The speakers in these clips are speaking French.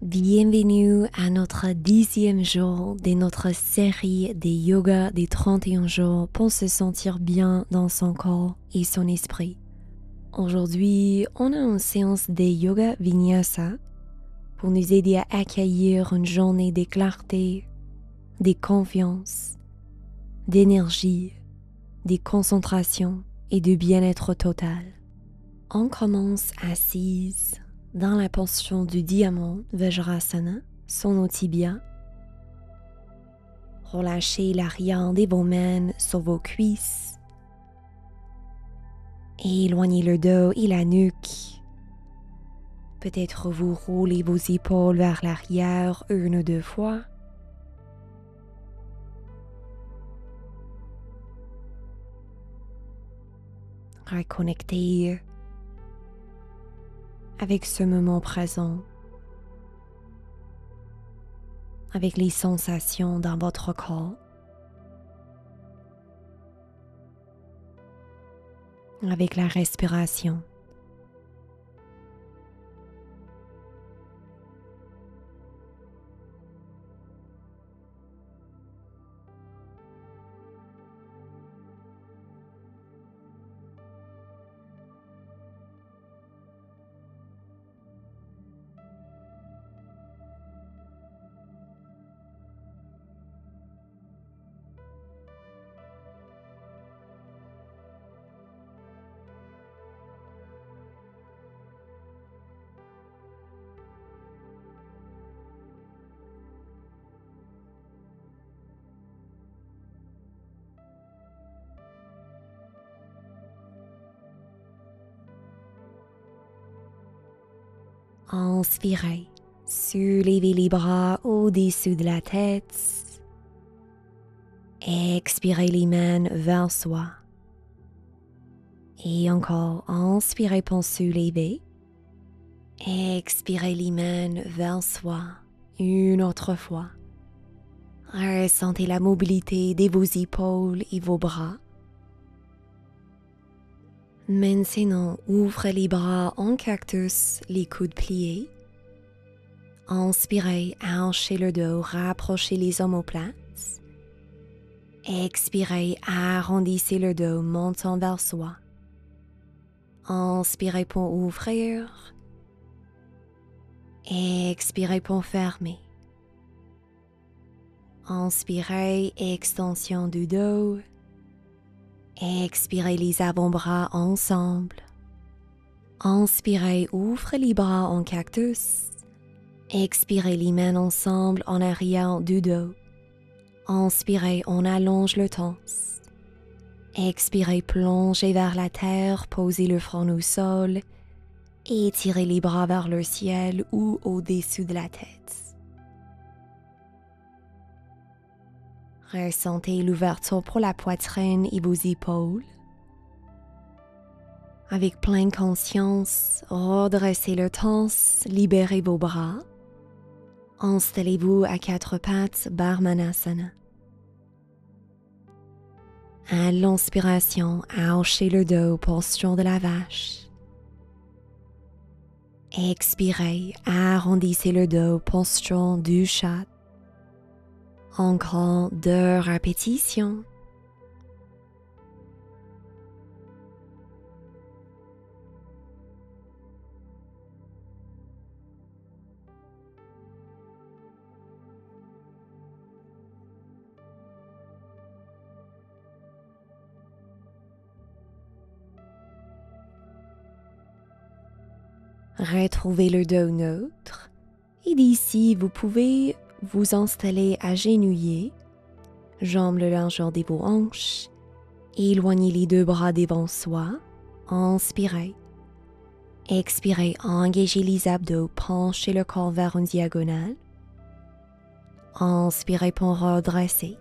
Bienvenue à notre 10e jour de notre série de yoga des 31 jours pour se sentir bien dans son corps et son esprit. Aujourd'hui, on a une séance de yoga vinyasa pour nous aider à accueillir une journée de clarté, de confiance, d'énergie, de concentration et de bien-être total. On commence assise dans la position du diamant Vajrasana sur nos tibias. Relâchez l'arrière de vos mains sur vos cuisses. Éloignez le dos et la nuque. Peut-être vous roulez vos épaules vers l'arrière une ou deux fois. Reconnectez avec ce moment présent, avec les sensations dans votre corps, avec la respiration. Inspirez, soulevez les bras au-dessus de la tête. Expirez les mains vers soi. Et encore, inspirez pour soulever. Expirez les mains vers soi une autre fois. Ressentez la mobilité de vos épaules et vos bras. Maintenant, ouvrez les bras en cactus, les coudes pliés. Inspirez, hanchez le dos, rapprochez les omoplates. Expirez, arrondissez le dos, montant vers soi. Inspirez pour ouvrir. Expirez pour fermer. Inspirez, extension du dos. Expirez les avant-bras ensemble. Inspirez, ouvrez les bras en cactus. Expirez les mains ensemble en arrière du dos. Inspirez, on allonge le torse. Expirez, plongez vers la terre, posez le front au sol. Étirez les bras vers le ciel ou au-dessus de la tête. Ressentez l'ouverture pour la poitrine et vos épaules. Avec pleine conscience, redressez le torse, libérez vos bras. Installez-vous à quatre pattes, Barsmanasana. À l'inspiration, hachez le dos, posture de la vache. Expirez, arrondissez le dos, posture du chat. Encore 2 répétitions. Retrouvez le dos neutre et d'ici vous pouvez vous installer agenouillé, jambes le largeur de vos hanches, éloignez les 2 bras devant soi, inspirez. Expirez, engagez les abdos, penchez le corps vers une diagonale. Inspirez pour redresser.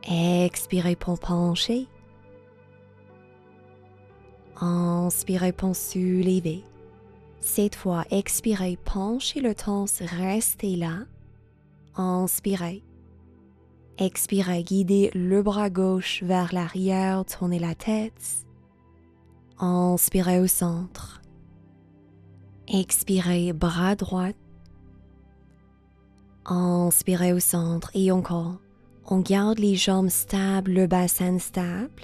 Expirez pour pencher. Inspirez pour soulever. Cette fois, expirez, penchez le torse, restez là. Inspirez. Expirez, guidez le bras gauche vers l'arrière, tournez la tête. Inspirez au centre. Expirez, bras droit. Inspirez au centre et encore. On garde les jambes stables, le bassin stable.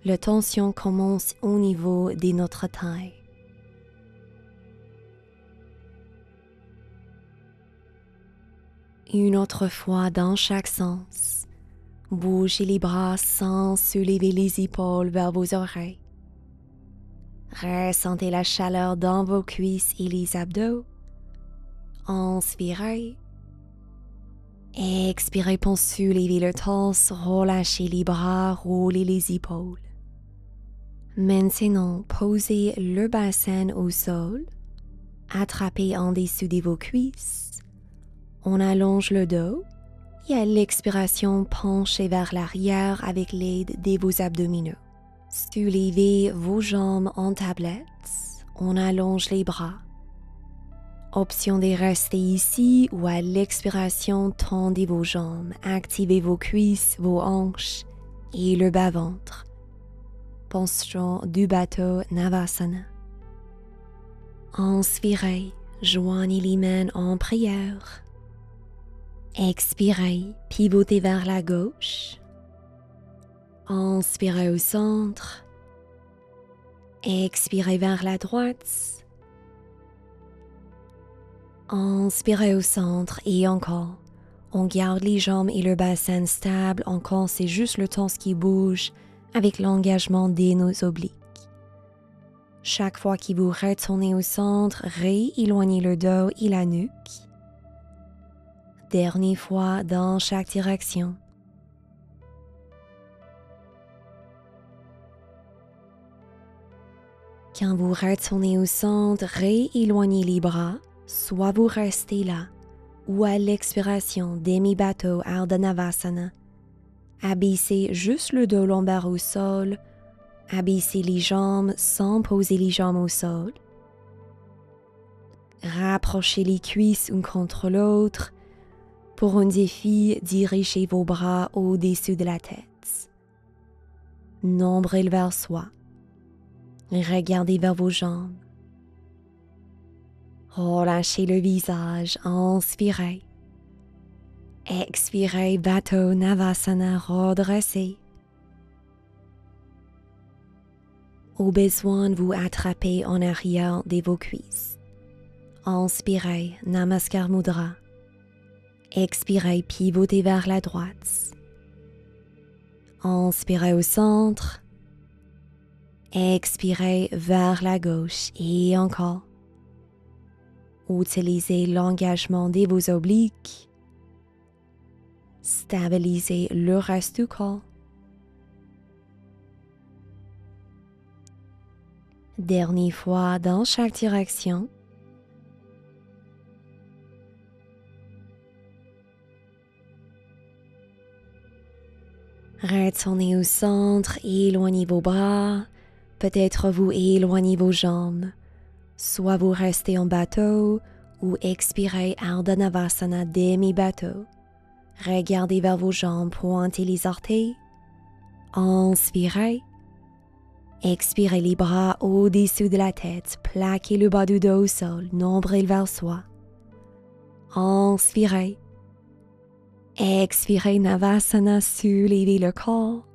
La tension commence au niveau de notre taille. Une autre fois dans chaque sens. Bougez les bras sans soulever les épaules vers vos oreilles. Ressentez la chaleur dans vos cuisses et les abdos. Inspirez. Expirez pour soulever le torse, relâchez les bras, roulez les épaules. Maintenant, posez le bassin au sol, attrapez en dessous de vos cuisses. On allonge le dos et à l'expiration, penchez vers l'arrière avec l'aide de vos abdominaux. Soulevez vos jambes en tablette, on allonge les bras. Option de rester ici ou à l'expiration, tendez vos jambes, activez vos cuisses, vos hanches et le bas-ventre. Position du bateau Navasana. Inspirez, joignez les mains en prière. Expirez, pivotez vers la gauche. Inspirez au centre. Expirez vers la droite. Inspirez au centre et encore. On garde les jambes et le bassin stable. Encore, c'est juste le torse qui bouge avec l'engagement de nos obliques. Chaque fois que vous retournez au centre, rééloignez le dos et la nuque. Dernière fois dans chaque direction. Quand vous retournez au centre, rééloignez les bras, soit vous restez là, ou à l'expiration, demi-bateau Ardha Navasana. Abaissez juste le dos lombaire au sol, abaissez les jambes sans poser les jambes au sol. Rapprochez les cuisses une contre l'autre. Pour un défi, dirigez vos bras au-dessus de la tête. Nombril vers soi. Regardez vers vos jambes. Relâchez le visage, inspirez. Expirez, bateau Navasana, redressez. Au besoin, vous attrapez en arrière de vos cuisses. Inspirez, Namaskar Mudra. Expirez, pivotez vers la droite. Inspirez au centre. Expirez vers la gauche et encore. Utilisez l'engagement de vos obliques. Stabilisez le reste du corps. Dernière fois dans chaque direction. Retournez au centre, éloignez vos bras. Peut-être vous éloignez vos jambes. Soit vous restez en bateau ou expirez Ardha Navasana demi-bateau. Regardez vers vos jambes, pointez les orteils. Inspirez. Expirez les bras au-dessus de la tête, plaquez le bas du dos au sol, nombril vers soi. Inspirez. Expirez Navasana, soulevez le corps.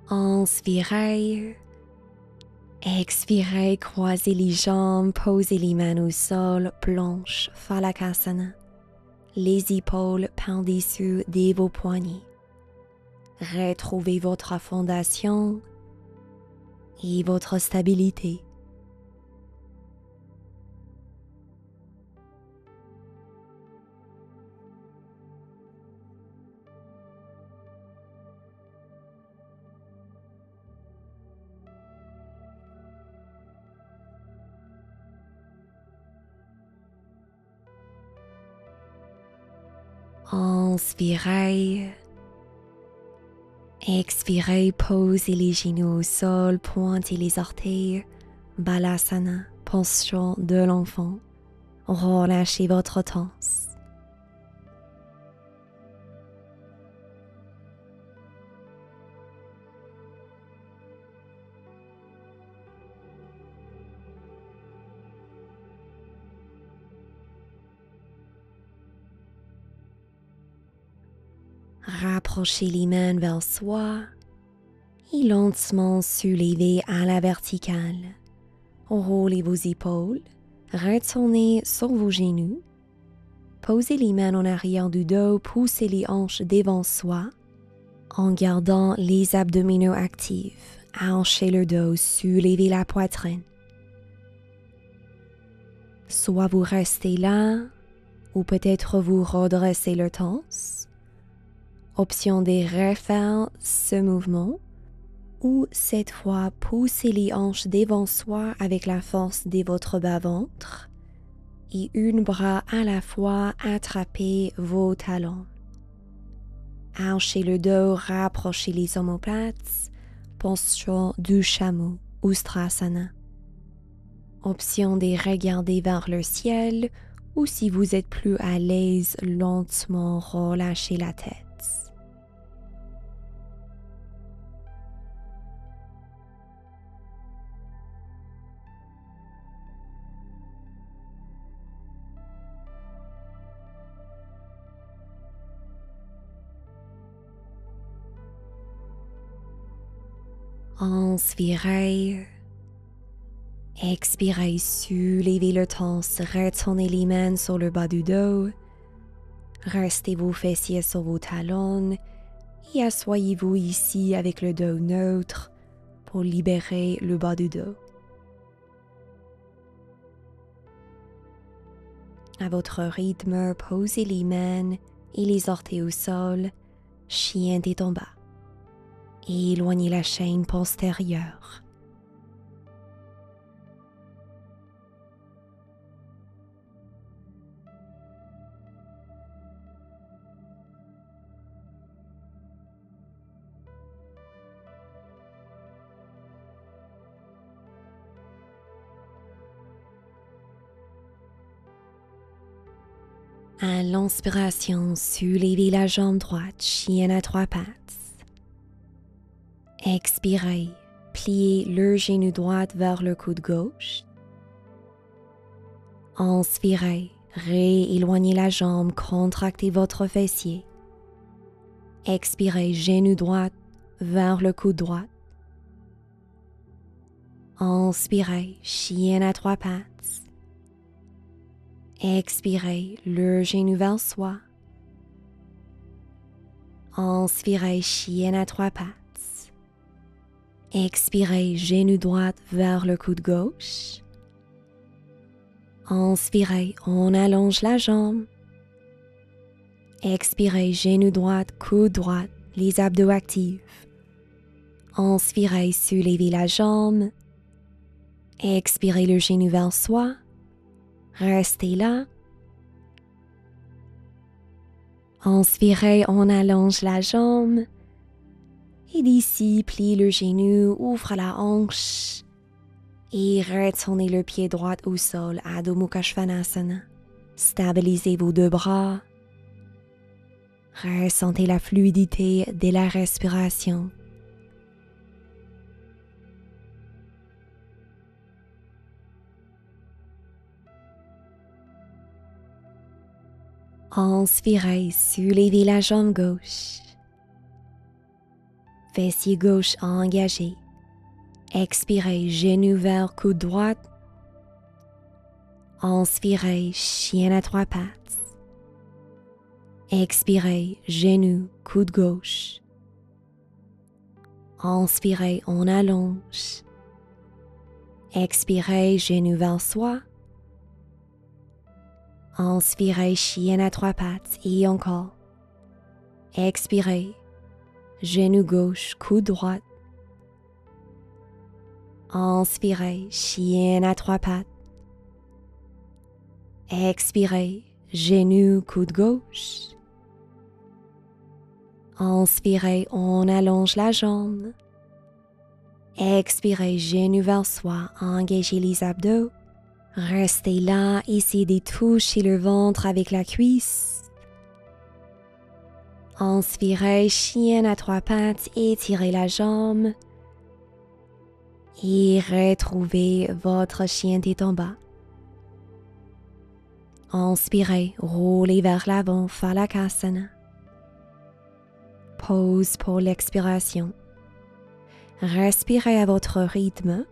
Inspirez. Expirez, croisez les jambes, posez les mains au sol, planche, Phalakasana. Les épaules par-dessus de vos poignets. Retrouvez votre fondation et votre stabilité. Inspirez. Expirez, posez les genoux au sol, pointez les orteils. Balasana, position de l'enfant. Relâchez votre torse. rapprochez les mains vers soi et lentement soulevez à la verticale. Roulez vos épaules, retournez sur vos genoux. Posez les mains en arrière du dos, poussez les hanches devant soi en gardant les abdominaux actifs. Hanchez le dos, soulevez la poitrine. Soit vous restez là, ou peut-être vous redressez le torse. Option de refaire ce mouvement, ou cette fois poussez les hanches devant soi avec la force de votre bas-ventre et un bras à la fois attrapez vos talons. Hanchez le dos, rapprochez les omoplates, posture du chameau, Ustrasana. Option de regarder vers le ciel ou si vous êtes plus à l'aise, lentement relâchez la tête. Inspirez, expirez, soulevez le torse, retournez les mains sur le bas du dos, restez vos fessiers sur vos talons et asseyez-vous ici avec le dos neutre pour libérer le bas du dos. À votre rythme, posez les mains et les orteils au sol, chien tête en bas. Éloignez la chaîne postérieure. À l'inspiration, soulevez la jambe droite, chien à trois pattes. Expirez, pliez le genou droit vers le coude gauche. Inspirez, rééloignez la jambe, contractez votre fessier. Expirez, genou droit vers le coude droit. Inspirez, chien à trois pattes. Expirez, le genou vers soi. Inspirez, chien à trois pattes. Expirez, genou droit vers le coude gauche. Inspirez, on allonge la jambe. Expirez, genou droit, coude droit, les abdos actifs. Inspirez, soulevez la jambe. Expirez le genou vers soi. Restez là. Inspirez, on allonge la jambe. Et d'ici, pliez le genou, ouvre la hanche et retournez le pied droit au sol, Adho Mukha Svanasana. Stabilisez vos deux bras. Ressentez la fluidité de la respiration. Inspirez, soulevez la jambe gauche. Fessier gauche engagé. Expirez, genou vers coude droit. Inspirez, chien à trois pattes. Expirez, genou, coude gauche. Inspirez, on allonge. Expirez, genou vers soi. Inspirez, chien à trois pattes et encore. Expirez, genou gauche, coude droit. Inspirez, chien à trois pattes. Expirez, genou, coude gauche. Inspirez, on allonge la jambe. Expirez, genou vers soi, engagez les abdos. Restez là, essayez de toucher le ventre avec la cuisse. Inspirez, chien à trois pattes, étirez la jambe. Et retrouvez votre chien tête en bas. Inspirez, roulez vers l'avant, Phalakasana. pause pour l'expiration. Respirez à votre rythme.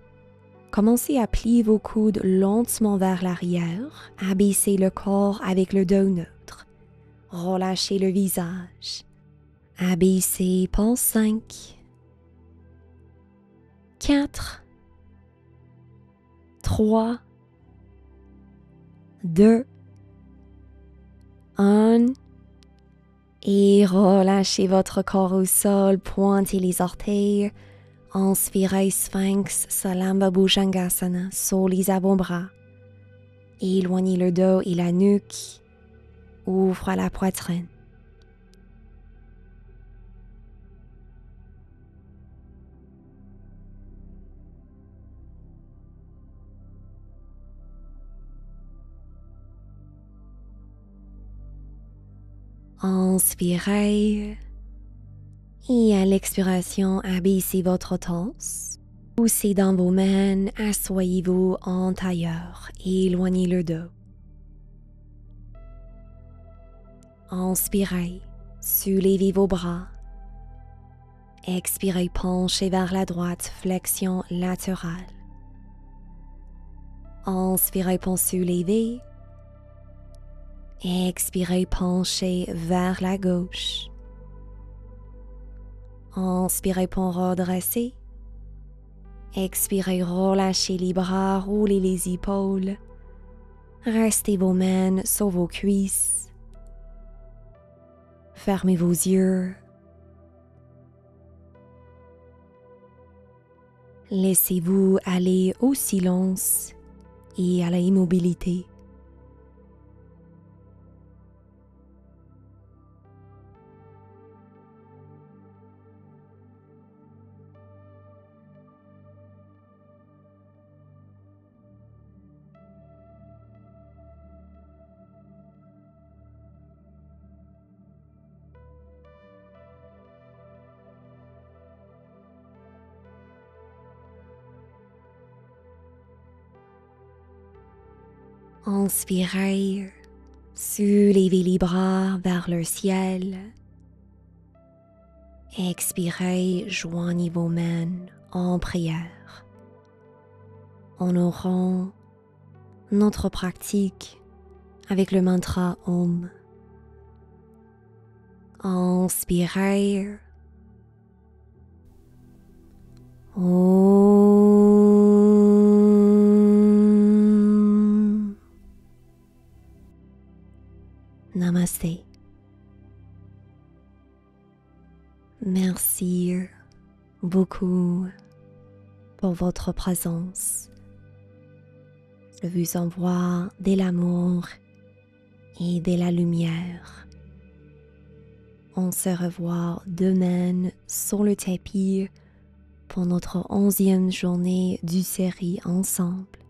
Commencez à plier vos coudes lentement vers l'arrière, abaissez le corps avec le dos neutre. Relâchez le visage. Abaissez pour 5, 4, 3, 2, 1 et relâchez votre corps au sol, pointez les orteils. Inspirez Sphinx Salamba Bhujangasana sur les avant-bras. Éloignez le dos et la nuque. Ouvre la poitrine. Inspirez et à l'expiration, abaissez votre torse. Poussez dans vos mains, asseyez-vous en tailleur et éloignez le dos. Inspirez, soulevez vos bras. Expirez, penchez vers la droite, flexion latérale. Inspirez pour soulever. Expirez, penchez vers la gauche. Inspirez pour redresser. Expirez, relâchez les bras, roulez les épaules. Restez vos mains sur vos cuisses. Fermez vos yeux. Laissez-vous aller au silence et à l'immobilité. Inspirez, soulevez les bras vers le ciel. Expirez, joignez vos mains en prière. Honorons notre pratique avec le mantra Om. Inspirez. Om. Namaste. Merci beaucoup pour votre présence. Je vous envoie de l'amour et de la lumière. On se revoit demain sur le tapis pour notre 11e journée du série ensemble.